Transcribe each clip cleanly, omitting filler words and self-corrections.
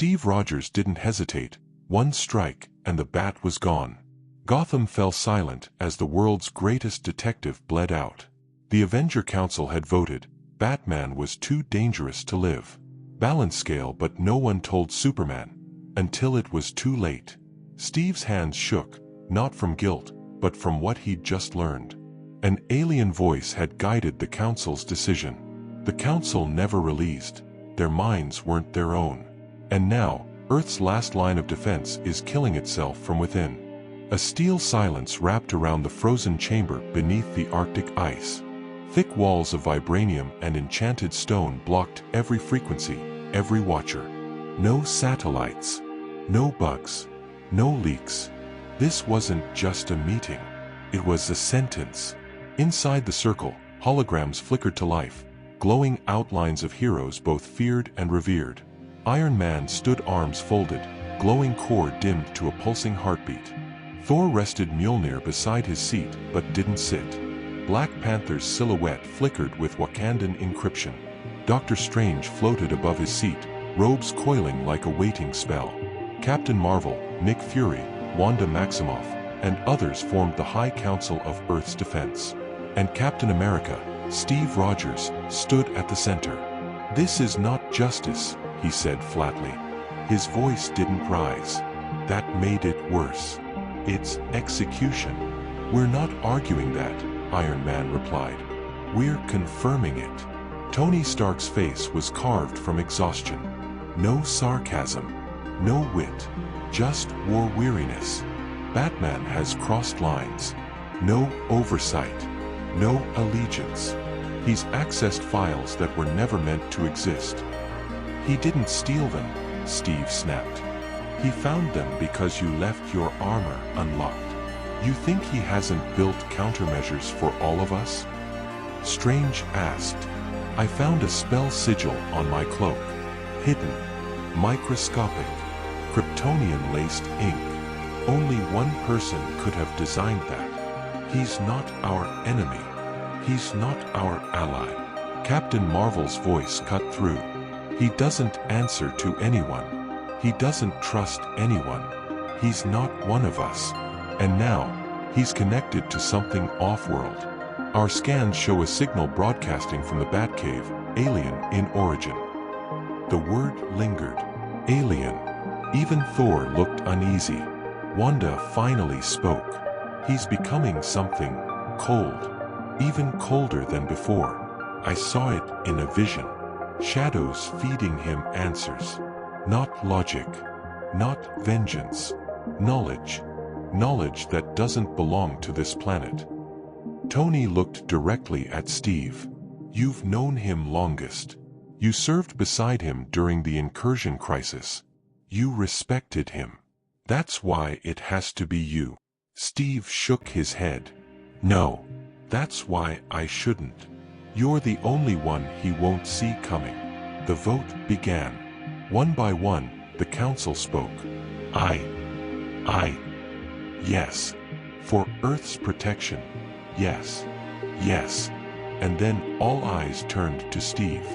Steve Rogers didn't hesitate. One strike, and the bat was gone. Gotham fell silent as the world's greatest detective bled out. The Avenger Council had voted. Batman was too dangerous to live. Balance scale, but no one told Superman. Until it was too late. Steve's hands shook, not from guilt, but from what he'd just learned. An alien voice had guided the Council's decision. The Council never released. Their minds weren't their own. And now, Earth's last line of defense is killing itself from within. A steel silence wrapped around the frozen chamber beneath the Arctic ice. Thick walls of vibranium and enchanted stone blocked every frequency, every watcher. No satellites. No bugs. No leaks. This wasn't just a meeting. It was a sentence. Inside the circle, holograms flickered to life, glowing outlines of heroes both feared and revered. Iron Man stood arms folded, glowing core dimmed to a pulsing heartbeat. Thor rested Mjolnir beside his seat but didn't sit. Black Panther's silhouette flickered with Wakandan encryption. Doctor Strange floated above his seat, robes coiling like a waiting spell. Captain Marvel, Nick Fury, Wanda Maximoff, and others formed the High Council of Earth's defense. And Captain America, Steve Rogers, stood at the center. "This is not justice," he said flatly. His voice didn't rise. That made it worse. "It's execution." "We're not arguing that," Iron Man replied. "We're confirming it." Tony Stark's face was carved from exhaustion. No sarcasm. No wit. Just war weariness. Batman has crossed lines. No oversight. No allegiance. He's accessed files that were never meant to exist. "He didn't steal them," Steve snapped. "He found them because you left your armor unlocked. You think he hasn't built countermeasures for all of us?" Strange asked. "I found a spell sigil on my cloak. Hidden. Microscopic. Kryptonian-laced ink. Only one person could have designed that. He's not our enemy. He's not our ally." Captain Marvel's voice cut through. "He doesn't answer to anyone. He doesn't trust anyone. He's not one of us. And now, he's connected to something off-world. Our scans show a signal broadcasting from the Batcave, alien in origin." The word lingered. Alien. Even Thor looked uneasy. Wanda finally spoke. "He's becoming something cold. Even colder than before. I saw it in a vision. Shadows feeding him answers. Not logic. Not vengeance. Knowledge. Knowledge that doesn't belong to this planet." Tony looked directly at Steve. "You've known him longest. You served beside him during the incursion crisis. You respected him. That's why it has to be you." Steve shook his head. "No. That's why I shouldn't. You're the only one he won't see coming." The vote began. One by one, the council spoke. I. Yes. For Earth's protection. Yes. Yes. And then all eyes turned to Steve.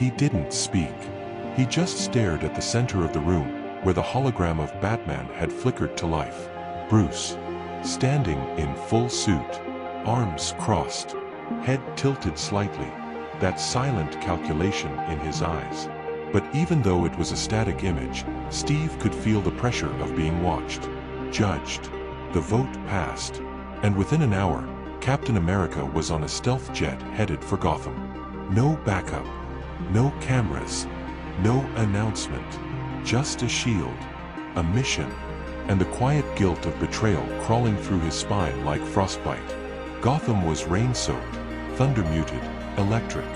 He didn't speak. He just stared at the center of the room, where the hologram of Batman had flickered to life. Bruce. Standing in full suit. Arms crossed. Head tilted slightly. That silent calculation in his eyes. But even though it was a static image, Steve could feel the pressure of being watched. Judged. The vote passed. And within an hour, Captain America was on a stealth jet headed for Gotham. No backup. No cameras. No announcement. Just a shield. A mission. And the quiet guilt of betrayal crawling through his spine like frostbite. Gotham was rain-soaked, thunder-muted, electric.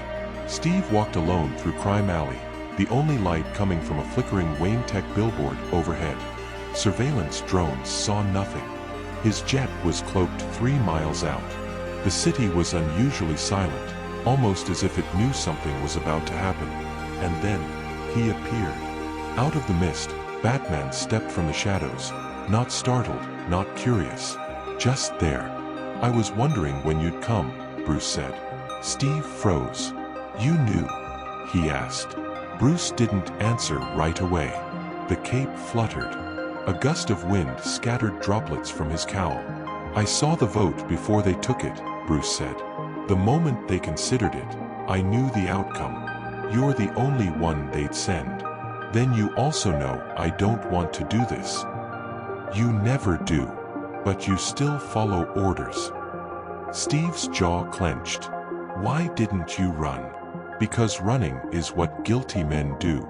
Steve walked alone through Crime Alley, the only light coming from a flickering Wayne Tech billboard overhead. Surveillance drones saw nothing. His jet was cloaked 3 miles out. The city was unusually silent, almost as if it knew something was about to happen. And then, he appeared. Out of the mist, Batman stepped from the shadows, not startled, not curious. Just there. "I was wondering when you'd come," Bruce said. Steve froze. "You knew?" he asked. Bruce didn't answer right away. The cape fluttered. A gust of wind scattered droplets from his cowl. "I saw the vote before they took it," Bruce said. "The moment they considered it, I knew the outcome. You're the only one they'd send. Then you also know I don't want to do this." "You never do. But you still follow orders." Steve's jaw clenched. "Why didn't you run?" "Because running is what guilty men do.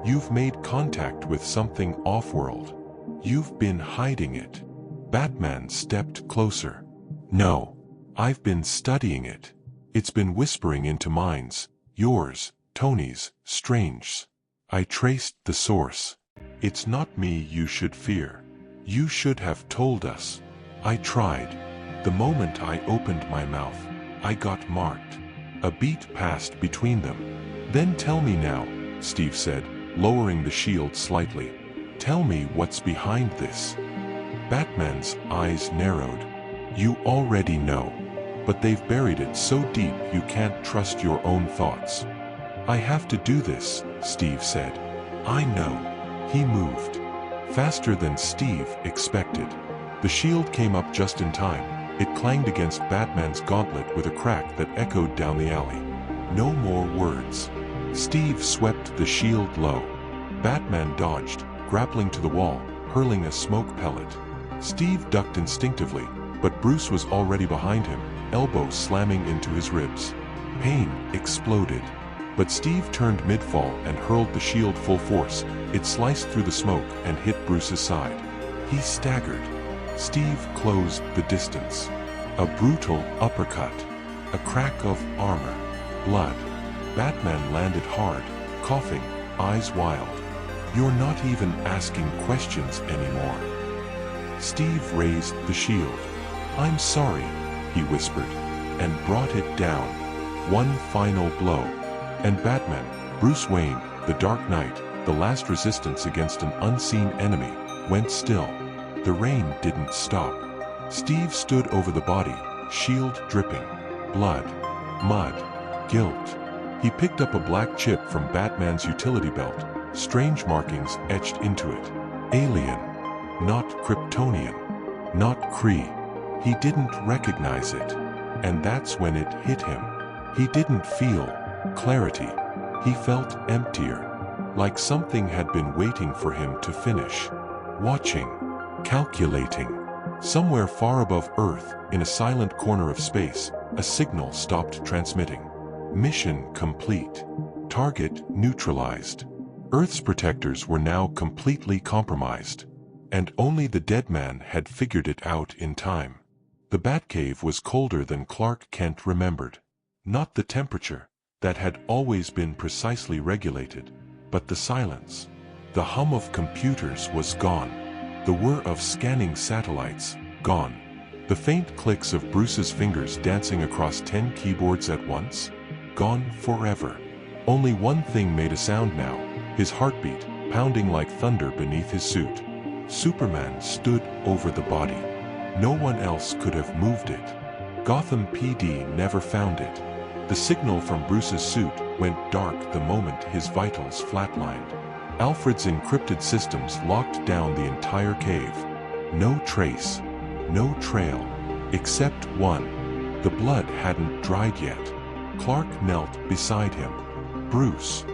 You've made contact with something off-world. You've been hiding it." Batman stepped closer. "No. I've been studying it. It's been whispering into minds. Yours, Tony's, Strange's. I traced the source. It's not me you should fear. You should have told us." "I tried. The moment I opened my mouth, I got marked." A beat passed between them. "Then tell me now," Steve said, lowering the shield slightly. "Tell me what's behind this." Batman's eyes narrowed. "You already know. But they've buried it so deep you can't trust your own thoughts." "I have to do this," Steve said. "I know." He moved. Faster than Steve expected. The shield came up just in time. It clanged against Batman's gauntlet with a crack that echoed down the alley. No more words. Steve swept the shield low. Batman dodged, grappling to the wall, hurling a smoke pellet. Steve ducked instinctively, but Bruce was already behind him, elbow slamming into his ribs. Pain exploded. But Steve turned mid-fall and hurled the shield full force. It sliced through the smoke and hit Bruce's side. He staggered. Steve closed the distance. A brutal uppercut. A crack of armor. Blood. Batman landed hard, coughing, eyes wild. "You're not even asking questions anymore." Steve raised the shield. "I'm sorry," he whispered, and brought it down. One final blow. And Batman, Bruce Wayne, the Dark Knight, the last resistance against an unseen enemy, went still. The rain didn't stop. Steve stood over the body, shield dripping. Blood. Mud. Guilt. He picked up a black chip from Batman's utility belt, strange markings etched into it. Alien. Not Kryptonian. Not Kree. He didn't recognize it. And that's when it hit him. He didn't feel clarity. He felt emptier. Like something had been waiting for him to finish. Watching. Calculating. Somewhere far above Earth, in a silent corner of space, a signal stopped transmitting. Mission complete. Target neutralized. Earth's protectors were now completely compromised. And only the dead man had figured it out in time. The Batcave was colder than Clark Kent remembered. Not the temperature, that had always been precisely regulated, but the silence. The hum of computers was gone. The whir of scanning satellites, gone. The faint clicks of Bruce's fingers dancing across 10 keyboards at once, gone forever. Only one thing made a sound now, his heartbeat, pounding like thunder beneath his suit. Superman stood over the body. No one else could have moved it. Gotham PD never found it. The signal from Bruce's suit went dark the moment his vitals flatlined. Alfred's encrypted systems locked down the entire cave. No trace, no trail, except one. The blood hadn't dried yet. Clark knelt beside him. "Bruce."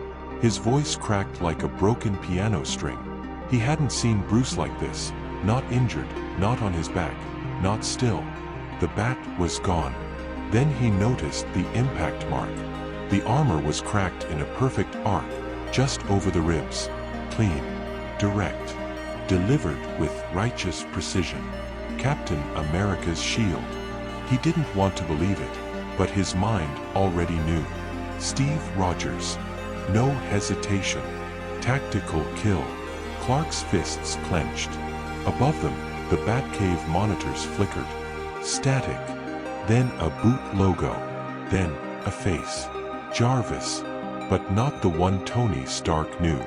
His voice cracked like a broken piano string. He hadn't seen Bruce like this, not injured, not on his back, not still. The bat was gone. Then he noticed the impact mark. The armor was cracked in a perfect arc, just over the ribs. Clean. Direct. Delivered with righteous precision. Captain America's shield. He didn't want to believe it, but his mind already knew. Steve Rogers. No hesitation. Tactical kill. Clark's fists clenched. Above them, the Batcave monitors flickered. Static. Then a boot logo. Then a face. Jarvis. But not the one Tony Stark knew.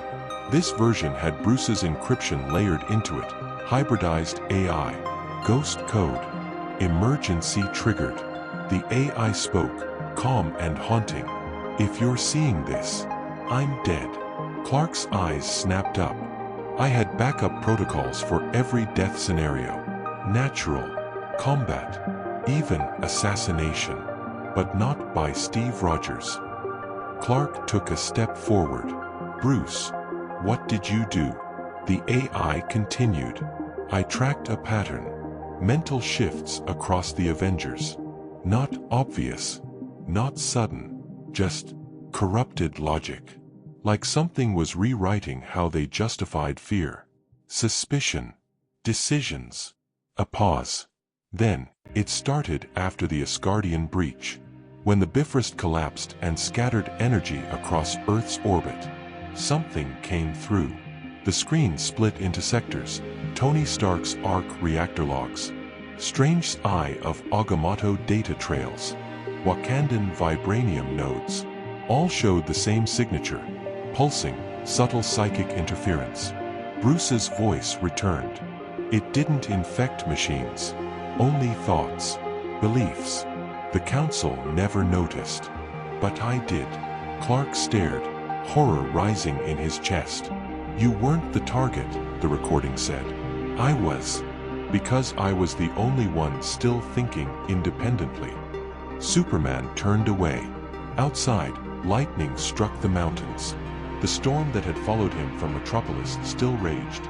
This version had Bruce's encryption layered into it. Hybridized AI. Ghost code. Emergency triggered. The AI spoke, calm and haunting. "If you're seeing this, I'm dead." Clark's eyes snapped up. I had backup protocols for every death scenario. Natural, combat, even assassination. But not by Steve Rogers. Clark took a step forward. Bruce, what did you do? The AI continued. I tracked a pattern. Mental shifts across the Avengers. Not obvious, not sudden, just corrupted logic. Like something was rewriting how they justified fear, suspicion, decisions. A pause. Then, it started after the Asgardian breach, when the Bifrost collapsed and scattered energy across Earth's orbit. Something came through. The screen split into sectors. Tony Stark's arc reactor logs, Strange's Eye of Agamotto data trails, Wakandan vibranium nodes, all showed the same signature, pulsing, subtle psychic interference. Bruce's voice returned. It didn't infect machines, only thoughts, beliefs. The Council never noticed. But I did. Clark stared, horror rising in his chest. You weren't the target, the recording said. I was. Because I was the only one still thinking independently. Superman turned away. Outside, lightning struck the mountains. The storm that had followed him from Metropolis still raged,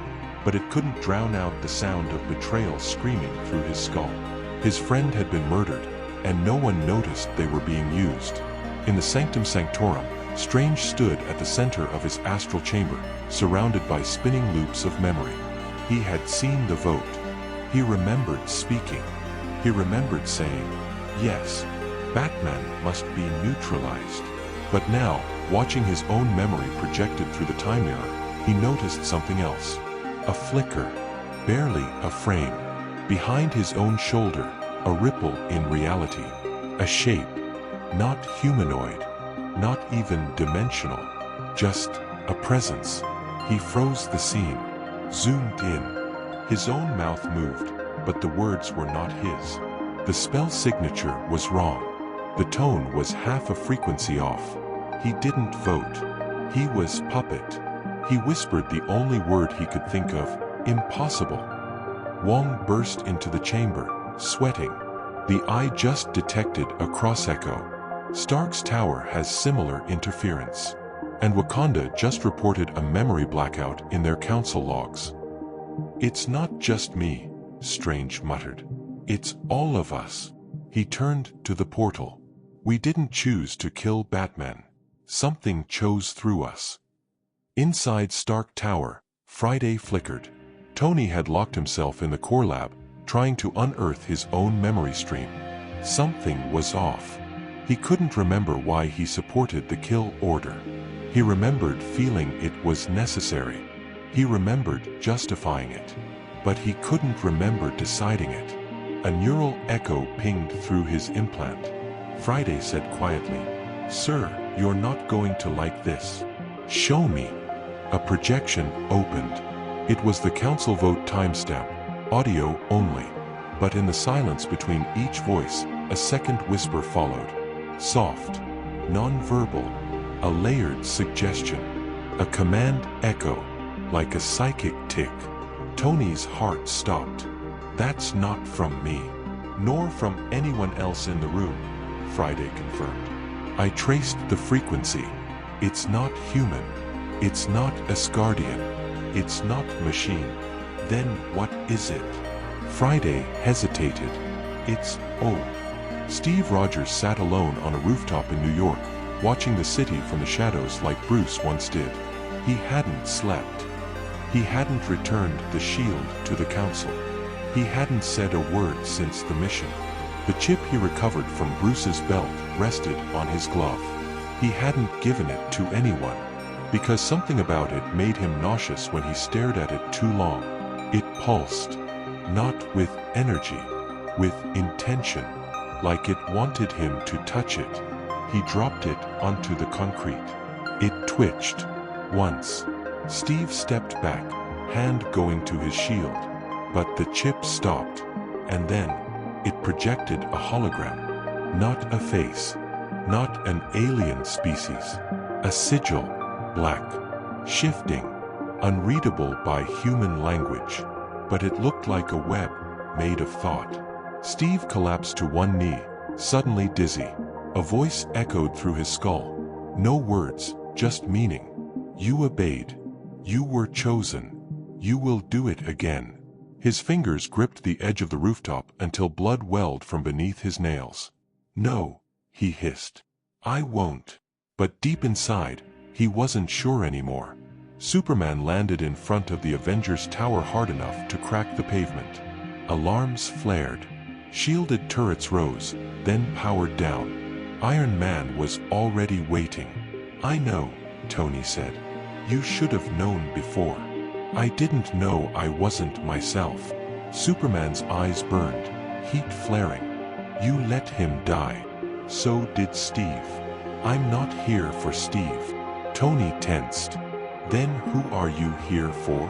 but it couldn't drown out the sound of betrayal screaming through his skull. His friend had been murdered, and no one noticed they were being used. In the Sanctum Sanctorum, Strange stood at the center of his astral chamber, surrounded by spinning loops of memory. He had seen the vote. He remembered speaking. He remembered saying, yes, Batman must be neutralized. But now, watching his own memory projected through the time mirror, he noticed something else. A flicker, barely a frame. Behind his own shoulder, a ripple in reality. A shape, not humanoid, not even dimensional, just a presence. He froze the scene, zoomed in. His own mouth moved, but the words were not his. The spell signature was wrong. The tone was half a frequency off. He didn't vote. He was puppet. He whispered the only word he could think of, impossible. Wong burst into the chamber, sweating. The eye just detected a cross-echo. Stark's tower has similar interference. And Wakanda just reported a memory blackout in their council logs. It's not just me, Strange muttered. It's all of us. He turned to the portal. We didn't choose to kill Batman. Something chose through us. Inside Stark Tower, Friday flickered. Tony had locked himself in the core lab, trying to unearth his own memory stream. Something was off. He couldn't remember why he supported the kill order. He remembered feeling it was necessary. He remembered justifying it. But he couldn't remember deciding it. A neural echo pinged through his implant. Friday said quietly, "Sir, you're not going to like this. Show me." A projection opened. It was the council vote timestamp, audio only. But in the silence between each voice, a second whisper followed. Soft, non-verbal, a layered suggestion, a command echo, like a psychic tick. Tony's heart stopped. "That's not from me, nor from anyone else in the room," Friday confirmed. "I traced the frequency. It's not human. It's not Asgardian. It's not machine. Then what is it?" Friday hesitated. "It's old." Steve Rogers sat alone on a rooftop in New York, watching the city from the shadows like Bruce once did. He hadn't slept. He hadn't returned the shield to the council. He hadn't said a word since the mission. The chip he recovered from Bruce's belt rested on his glove. He hadn't given it to anyone, because something about it made him nauseous when he stared at it too long. It pulsed, not with energy, with intention, like it wanted him to touch it. He dropped it onto the concrete. It twitched. Once. Steve stepped back, hand going to his shield. But the chip stopped. And then, it projected a hologram. Not a face. Not an alien species. A sigil. Black. Shifting. unreadable by human language, but it looked like a web made of thought. Steve collapsed to one knee, suddenly dizzy. A voice echoed through his skull. No words, just meaning. You obeyed. You were chosen. You will do it again. His fingers gripped the edge of the rooftop until blood welled from beneath his nails. No, he hissed. I won't. But deep inside, he wasn't sure anymore. Superman landed in front of the Avengers tower hard enough to crack the pavement. Alarms flared. Shielded turrets rose, then powered down. Iron Man was already waiting. I know, Tony said. You should have known before. I didn't know I wasn't myself. Superman's eyes burned, heat flaring. You let him die. So did Steve. I'm not here for Steve. Tony tensed. Then who are you here for?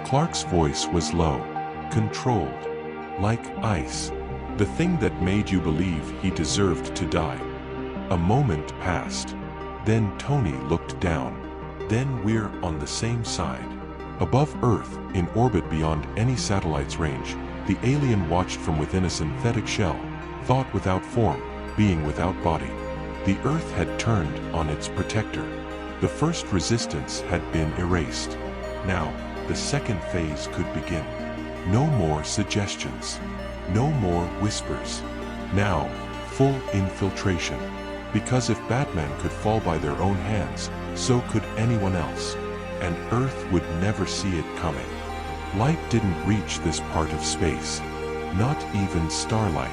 Clark's voice was low, controlled, like ice. The thing that made you believe he deserved to die. A moment passed. Then Tony looked down. Then we're on the same side. Above Earth, in orbit beyond any satellite's range, the alien watched from within a synthetic shell, thought without form, being without body. The Earth had turned on its protector. The first resistance had been erased. Now, the second phase could begin. No more suggestions. No more whispers. Now, full infiltration. Because if Batman could fall by their own hands, so could anyone else. And Earth would never see it coming. Light didn't reach this part of space. Not even starlight.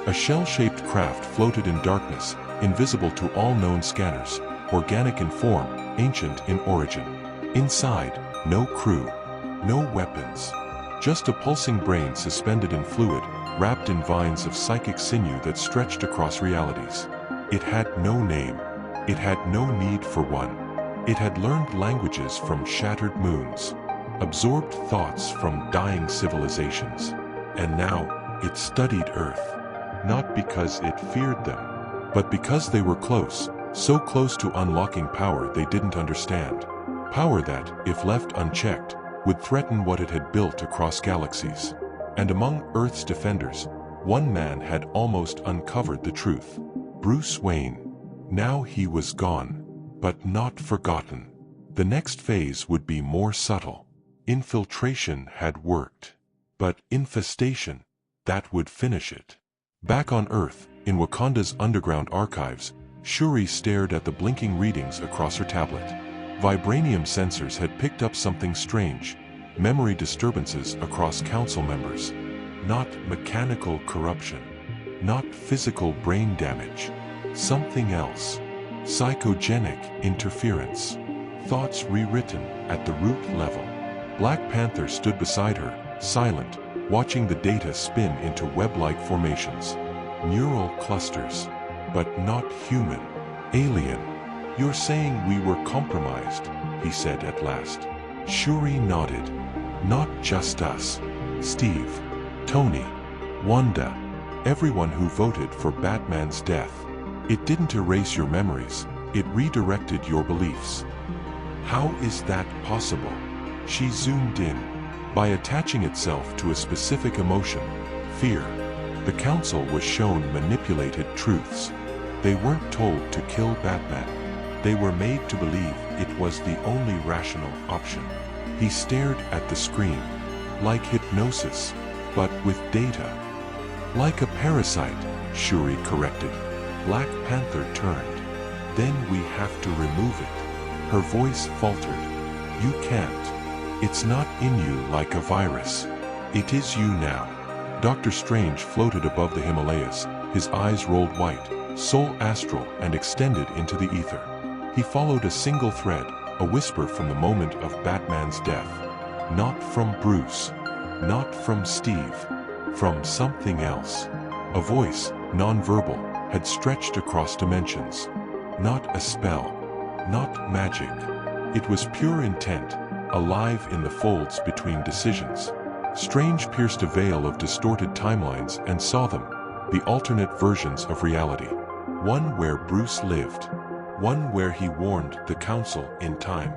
A shell-shaped craft floated in darkness, invisible to all known scanners, organic in form, ancient in origin. Inside, no crew, no weapons. Just a pulsing brain suspended in fluid, wrapped in vines of psychic sinew that stretched across realities. It had no name. It had no need for one. It had learned languages from shattered moons, absorbed thoughts from dying civilizations. And now, it studied Earth. Not because it feared them, but because they were close, so close to unlocking power they didn't understand. Power that, if left unchecked, would threaten what it had built across galaxies. And among Earth's defenders, one man had almost uncovered the truth. Bruce Wayne. Now he was gone, but not forgotten. The next phase would be more subtle. Infiltration had worked. But infestation, that would finish it. Back on Earth, in Wakanda's underground archives, Shuri stared at the blinking readings across her tablet. Vibranium sensors had picked up something strange. Memory disturbances across council members. Not mechanical corruption. Not physical brain damage. Something else. Psychogenic interference. Thoughts rewritten at the root level. Black Panther stood beside her, silent, watching the data spin into web-like formations. Neural clusters. But not human. Alien. You're saying we were compromised, he said at last. Shuri nodded. Not just us. Steve. Tony. Wanda. Everyone who voted for Batman's death. It didn't erase your memories, it redirected your beliefs. How is that possible? She zoomed in. By attaching itself to a specific emotion, fear. The council was shown manipulated truths. They weren't told to kill Batman. They were made to believe it was the only rational option. He stared at the screen. Like hypnosis, but with data. Like a parasite, Shuri corrected. Black Panther turned. Then we have to remove it. Her voice faltered. You can't. It's not in you like a virus. It is you now. Dr. Strange floated above the Himalayas, his eyes rolled white, soul astral and extended into the ether. He followed a single thread, a whisper from the moment of Batman's death. Not from Bruce. Not from Steve. From something else. A voice, non-verbal, had stretched across dimensions. Not a spell. Not magic. It was pure intent, alive in the folds between decisions. Strange pierced a veil of distorted timelines and saw them, the alternate versions of reality. One where Bruce lived. One where he warned the council in time.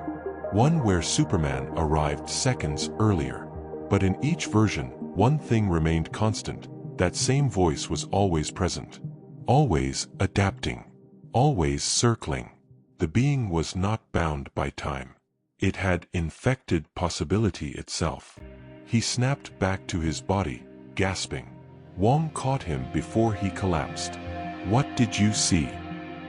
one where Superman arrived seconds earlier. But in each version, one thing remained constant: that same voice was always present. Always adapting. Always circling. The being was not bound by time. It had infected possibility itself. He snapped back to his body, gasping. Wong caught him before he collapsed. "What did you see?"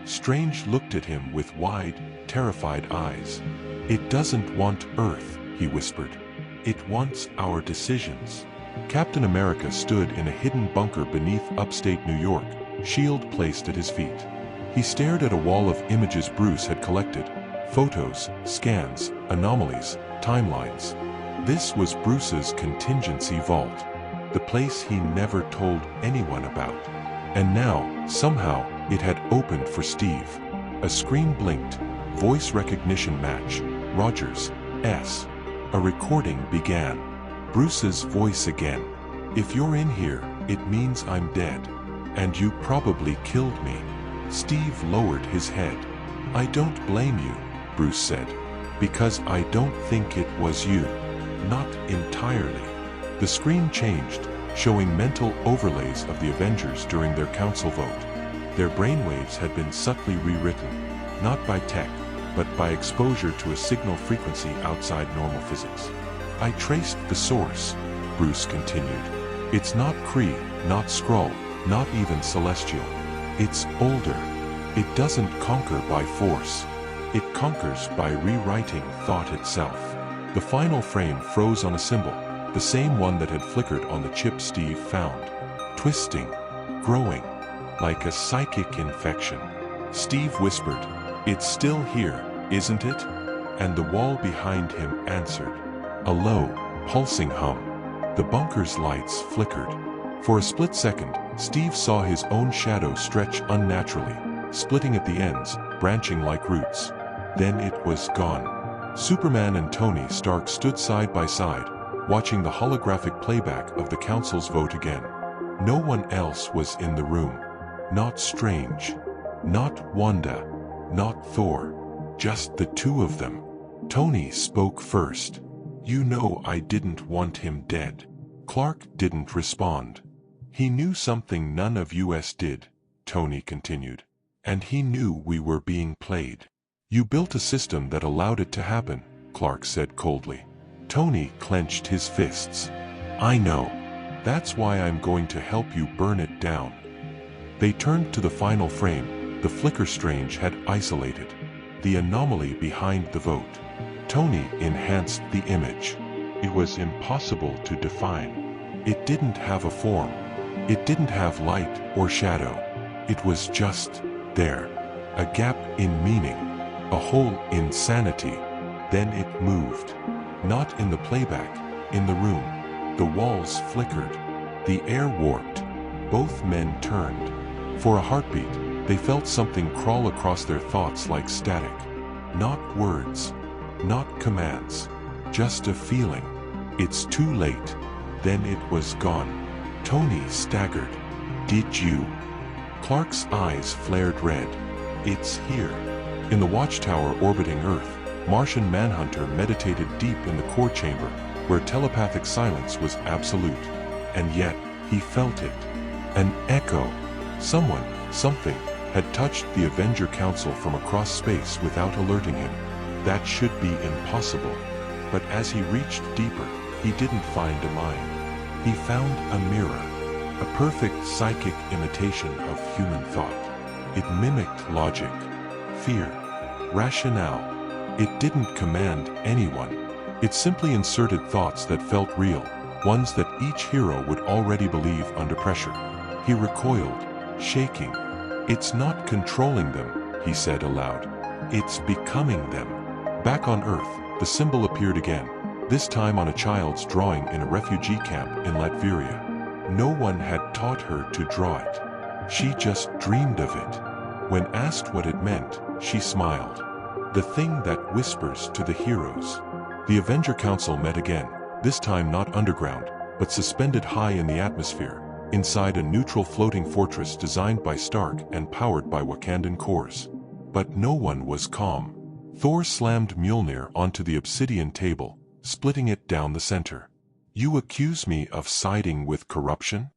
Strange looked at him with wide, terrified eyes. "It doesn't want Earth," he whispered. "It wants our decisions." Captain America stood in a hidden bunker beneath upstate New York, shield placed at his feet. He stared at a wall of images Bruce had collected. Photos, scans, anomalies, timelines. This was Bruce's contingency vault. The place he never told anyone about. And now, somehow, it had opened for Steve. A screen blinked. Voice recognition match. Rogers, S. A recording began. Bruce's voice again. "If you're in here, it means I'm dead. And you probably killed me." Steve lowered his head. "I don't blame you," Bruce said. "Because I don't think it was you. Not entirely." The screen changed, showing mental overlays of the Avengers during their council vote. Their brainwaves had been subtly rewritten, not by tech, but by exposure to a signal frequency outside normal physics. "I traced the source," Bruce continued. "It's not Kree, not Skrull, not even Celestial. It's older. It doesn't conquer by force. It conquers by rewriting thought itself." The final frame froze on a symbol, the same one that had flickered on the chip Steve found. Twisting, growing, like a psychic infection. Steve whispered, "It's still here, isn't it?" And the wall behind him answered. A low, pulsing hum. The bunker's lights flickered. For a split second, Steve saw his own shadow stretch unnaturally, splitting at the ends, branching like roots. Then it was gone. Superman and Tony Stark stood side by side, watching the holographic playback of the Council's vote again. No one else was in the room. Not Strange. Not Wanda. Not Thor. Just the two of them. Tony spoke first. "You know I didn't want him dead." Clark didn't respond. "He knew something none of us did," Tony continued. "And he knew we were being played." "You built a system that allowed it to happen," Clark said coldly. Tony clenched his fists. "I know. That's why I'm going to help you burn it down." They turned to the final frame, the flicker Strange had isolated. The anomaly behind the vote. Tony enhanced the image. It was impossible to define. It didn't have a form. It didn't have light or shadow. It was just there. A gap in meaning. A hole in sanity. Then it moved. Not in the playback, in the room. The walls flickered. The air warped. Both men turned. For a heartbeat, they felt something crawl across their thoughts like static. Not words. Not commands. Just a feeling. It's too late. Then it was gone. Tony staggered. "Did you?" Clark's eyes flared red. "It's here." In the watchtower orbiting Earth, Martian Manhunter meditated deep in the core chamber, where telepathic silence was absolute. And yet, he felt it. An echo. Someone, something, had touched the Avenger Council from across space without alerting him. That should be impossible. But as he reached deeper, he didn't find a mind. He found a mirror. A perfect psychic imitation of human thought. It mimicked logic, fear, rationale. It didn't command anyone. It simply inserted thoughts that felt real, ones that each hero would already believe under pressure. He recoiled, shaking. "It's not controlling them," he said aloud. "It's becoming them." Back on Earth, the symbol appeared again, this time on a child's drawing in a refugee camp in Latveria. No one had taught her to draw it. She just dreamed of it. When asked what it meant, she smiled. The thing that whispers to the heroes. The Avenger Council met again, this time not underground, but suspended high in the atmosphere, inside a neutral floating fortress designed by Stark and powered by Wakandan cores. But no one was calm. Thor slammed Mjolnir onto the obsidian table, splitting it down the center. You accuse me of siding with corruption?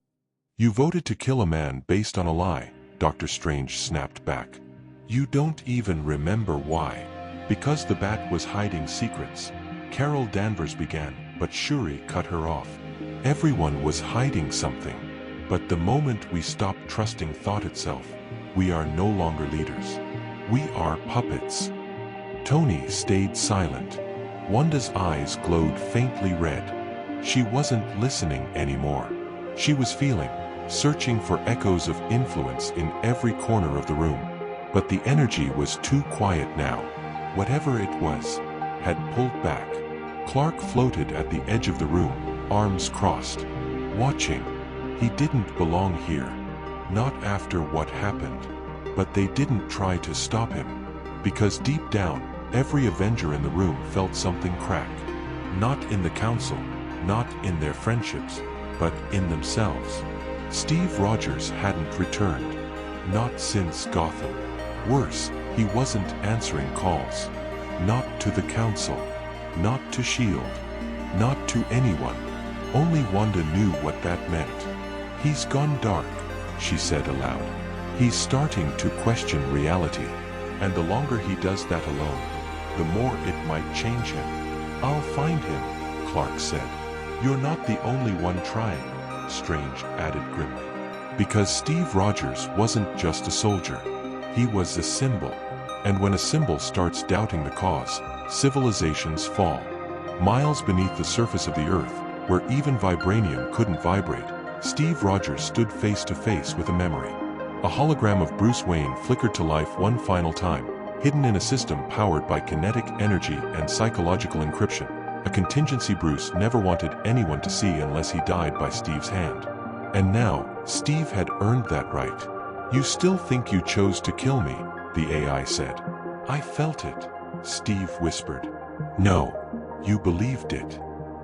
You voted to kill a man based on a lie, Doctor Strange snapped back. You don't even remember why. Because the bat was hiding secrets. Carol Danvers began, but Shuri cut her off. Everyone was hiding something. But the moment we stopped trusting thought itself, we are no longer leaders. We are puppets. Tony stayed silent. Wanda's eyes glowed faintly red. She wasn't listening anymore. She was feeling, searching for echoes of influence in every corner of the room. But the energy was too quiet now. Whatever it was, had pulled back. Clark floated at the edge of the room, arms crossed, watching. He didn't belong here. Not after what happened. But they didn't try to stop him. Because deep down, every Avenger in the room felt something crack. Not in the Council, not in their friendships, but in themselves. Steve Rogers hadn't returned. Not since Gotham. Worse, he wasn't answering calls. Not to the Council. Not to S.H.I.E.L.D. Not to anyone. Only Wanda knew what that meant. He's gone dark, she said aloud. He's starting to question reality. And the longer he does that alone, the more it might change him. I'll find him, Clark said. You're not the only one trying, Strange added grimly. Because Steve Rogers wasn't just a soldier. He was a symbol. And when a symbol starts doubting the cause, civilizations fall. Miles beneath the surface of the Earth, where even vibranium couldn't vibrate, Steve Rogers stood face to face with a memory. A hologram of Bruce Wayne flickered to life one final time, hidden in a system powered by kinetic energy and psychological encryption, a contingency Bruce never wanted anyone to see unless he died by Steve's hand. And now, Steve had earned that right. You still think you chose to kill me, the AI said. I felt it, Steve whispered. No, you believed it.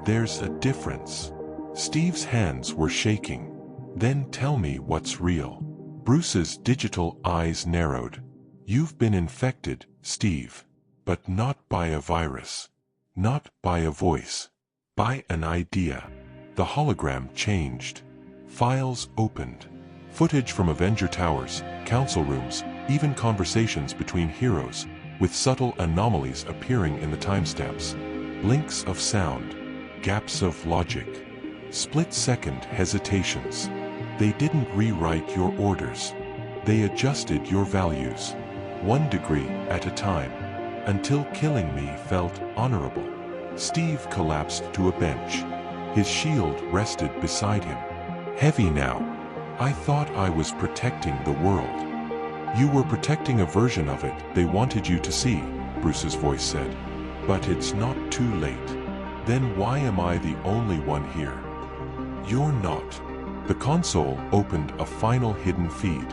There's a difference. Steve's hands were shaking. Then tell me what's real. Bruce's digital eyes narrowed. You've been infected, Steve. But not by a virus. Not by a voice. By an idea. The hologram changed. Files opened. Footage from Avenger towers, council rooms, even conversations between heroes, with subtle anomalies appearing in the timestamps. Blinks of sound. Gaps of logic. Split-second hesitations. They didn't rewrite your orders. They adjusted your values. 1 degree at a time. Until killing me felt honorable. Steve collapsed to a bench. His shield rested beside him. Heavy now. I thought I was protecting the world. You were protecting a version of it they wanted you to see, Bruce's voice said. But it's not too late. Then why am I the only one here? You're not. The console opened a final hidden feed.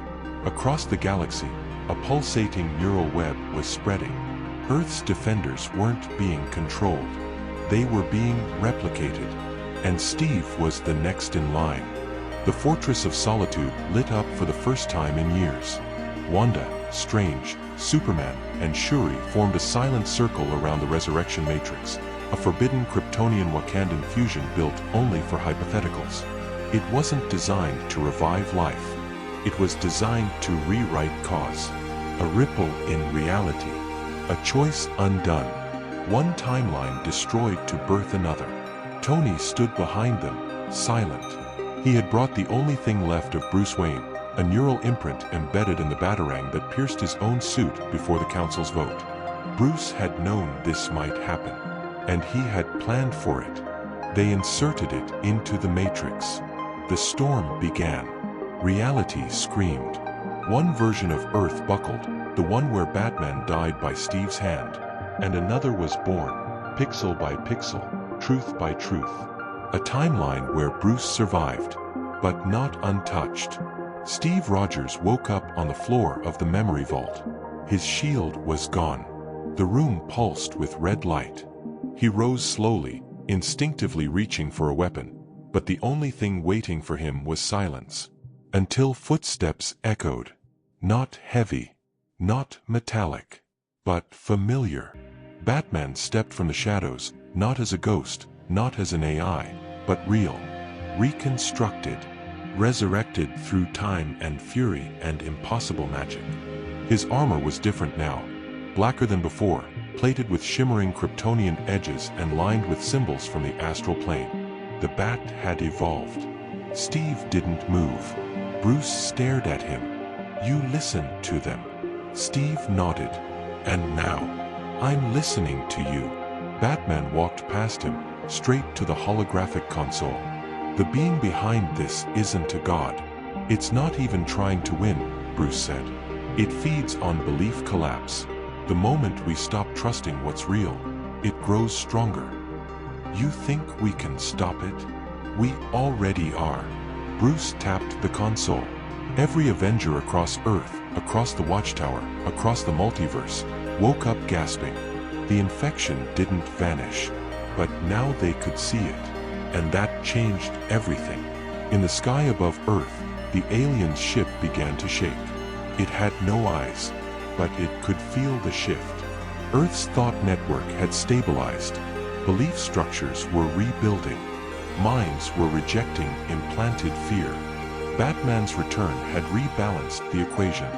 Across the galaxy, a pulsating neural web was spreading. Earth's defenders weren't being controlled. They were being replicated. And Steve was the next in line. The Fortress of Solitude lit up for the first time in years. Wanda, Strange, Superman, and Shuri formed a silent circle around the Resurrection Matrix, a forbidden Kryptonian Wakandan fusion built only for hypotheticals. It wasn't designed to revive life. It was designed to rewrite cause. A ripple in reality. A choice undone. One timeline destroyed to birth another. Tony stood behind them, silent. He had brought the only thing left of Bruce Wayne, a neural imprint embedded in the batarang that pierced his own suit before the Council's vote. Bruce had known this might happen, and he had planned for it. They inserted it into the Matrix. The storm began. Reality screamed. One version of Earth buckled, the one where Batman died by Steve's hand, and another was born, pixel by pixel, truth by truth. A timeline where Bruce survived, but not untouched. Steve Rogers woke up on the floor of the memory vault. His shield was gone. The room pulsed with red light. He rose slowly, instinctively reaching for a weapon, but the only thing waiting for him was silence. Until footsteps echoed. Not heavy, not metallic, but familiar. Batman stepped from the shadows, not as a ghost, not as an AI, but real, reconstructed, resurrected through time and fury and impossible magic. His armor was different now, blacker than before, plated with shimmering Kryptonian edges and lined with symbols from the astral plane. The Bat had evolved. Steve didn't move. Bruce stared at him. "You listen to them." Steve nodded. "And now, I'm listening to you." Batman walked past him, straight to the holographic console. "The being behind this isn't a god. It's not even trying to win," Bruce said. "It feeds on belief collapse. The moment we stop trusting what's real, it grows stronger." "You think we can stop it?" "We already are." Bruce tapped the console. Every Avenger across Earth, across the Watchtower, across the multiverse, woke up gasping. The infection didn't vanish, but now they could see it. And that changed everything. In the sky above Earth, the alien's ship began to shake. It had no eyes, but it could feel the shift. Earth's thought network had stabilized. Belief structures were rebuilding. Minds were rejecting implanted fear. Batman's return had rebalanced the equation.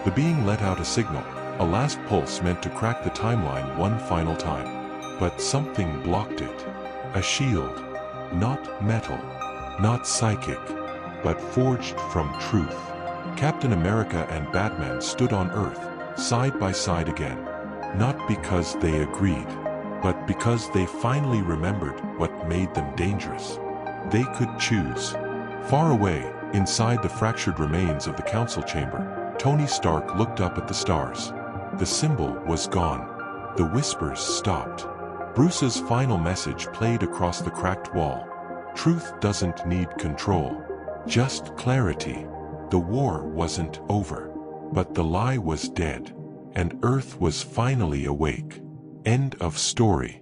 The being let out a signal, a last pulse meant to crack the timeline one final time. But something blocked it. A shield. Not metal. Not psychic. But forged from truth. Captain America and Batman stood on Earth, side by side again. Not because they agreed, but because they finally remembered what made them dangerous. They could choose. Far away, inside the fractured remains of the council chamber, Tony Stark looked up at the stars. The symbol was gone. The whispers stopped. Bruce's final message played across the cracked wall. Truth doesn't need control, just clarity. The war wasn't over, but the lie was dead, and Earth was finally awake. End of story.